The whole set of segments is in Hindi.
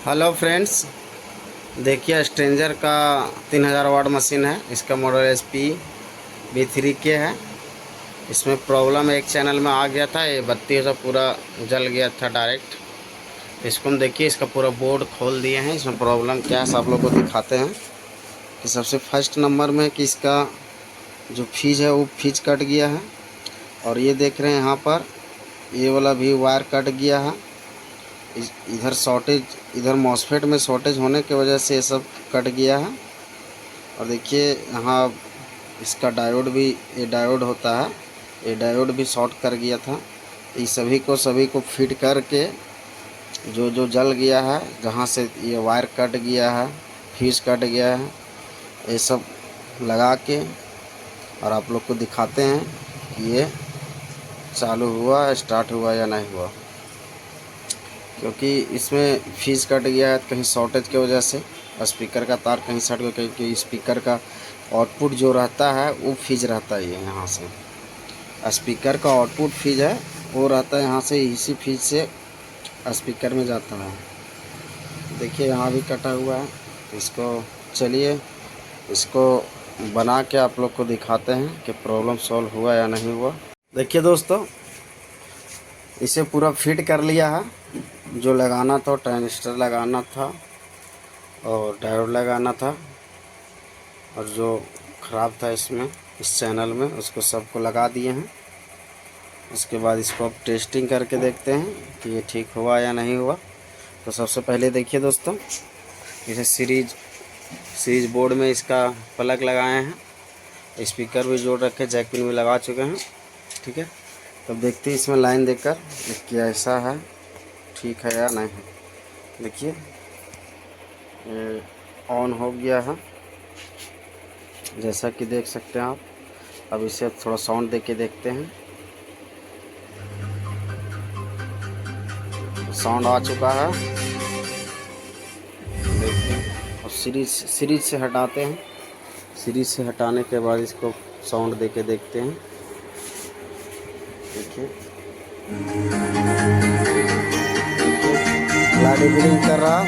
हेलो फ्रेंड्स, देखिए स्ट्रेंजर का 3000 वाट मशीन है। इसका मॉडल SP V3K है। इसमें प्रॉब्लम एक चैनल में आ गया था, ये बत्ती सब पूरा जल गया था डायरेक्ट। इसको हम देखिए, इसका पूरा बोर्ड खोल दिए हैं। इसमें प्रॉब्लम क्या है सब लोग को दिखाते हैं। कि सबसे फर्स्ट नंबर में कि इसका जो फ्यूज है वो फ्यूज कट गया है। और ये देख रहे हैं यहाँ पर ये वाला भी वायर कट गया है। इधर शॉर्टेज, इधर मॉसफेट में शॉर्टेज होने की वजह से ये सब कट गया है। और देखिए यहाँ इसका डायोड भी, ये डायोड होता है, ये डायोड भी शॉर्ट कर गया था। ये सभी को फिट करके जो जो जल गया है, जहाँ से ये वायर कट गया है, फ्यूज कट गया है, ये सब लगा के और आप लोग को दिखाते हैं कि ये चालू हुआ, स्टार्ट हुआ या नहीं हुआ। क्योंकि इसमें फ्यूज कट गया है कहीं शॉर्टेज की वजह से, स्पीकर का तार कहीं सट गया, क्योंकि स्पीकर का आउटपुट जो रहता है वो फ्यूज रहता है। ये यहाँ से स्पीकर का आउटपुट फ्यूज है, वो रहता है यहाँ से, इसी फ्यूज से स्पीकर में जाता है। देखिए यहाँ भी कटा हुआ है। इसको चलिए इसको बना के आप लोग को दिखाते हैं कि प्रॉब्लम सॉल्व हुआ या नहीं हुआ। देखिए दोस्तों, इसे पूरा फिट कर लिया है। जो लगाना था, ट्रांजिस्टर लगाना था और डायोड लगाना था, और जो ख़राब था इसमें इस चैनल में उसको सबको लगा दिए हैं। उसके बाद इसको अब टेस्टिंग करके देखते हैं कि ये ठीक हुआ या नहीं हुआ। तो सबसे पहले देखिए दोस्तों, इसे सीरीज बोर्ड में इसका प्लग लगाए हैं। स्पीकर भी जोड़ रखे, जैक पिन भी लगा चुके हैं। ठीक है, तब देखते हैं इसमें लाइन देकर क्या ऐसा है, ठीक है या नहीं है। देखिए ये ऑन हो गया है, जैसा कि देख सकते हैं आप। अब इसे थोड़ा साउंड दे के देखते हैं। साउंड आ चुका है, देखिए। और सीरीज से हटाते हैं। सीरीज से हटाने के बाद इसको साउंड दे के देखते हैं। देखिए लाइट ब्लिंक कर रहा।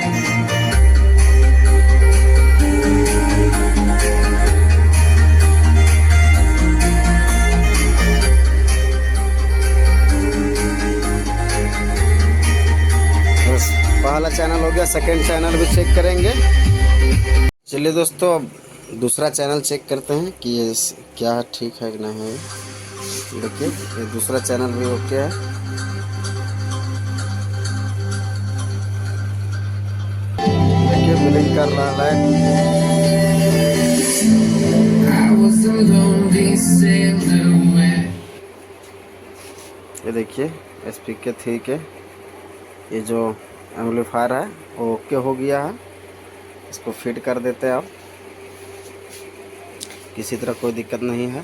बस पहला चैनल हो गया, सेकंड चैनल भी चेक करेंगे। चलिए दोस्तों, अब दूसरा चैनल चेक करते हैं कि ये क्या ठीक है कि नहीं है। देखिए ये दूसरा चैनल भी ओके है। देखिए ब्लिंक कर रहा है। ये देखिए स्पीकर ठीक है। ये जो एम्पलीफायर है वो ओके हो गया है। इसको फिट कर देते हैं। अब किसी तरह कोई दिक्कत नहीं है।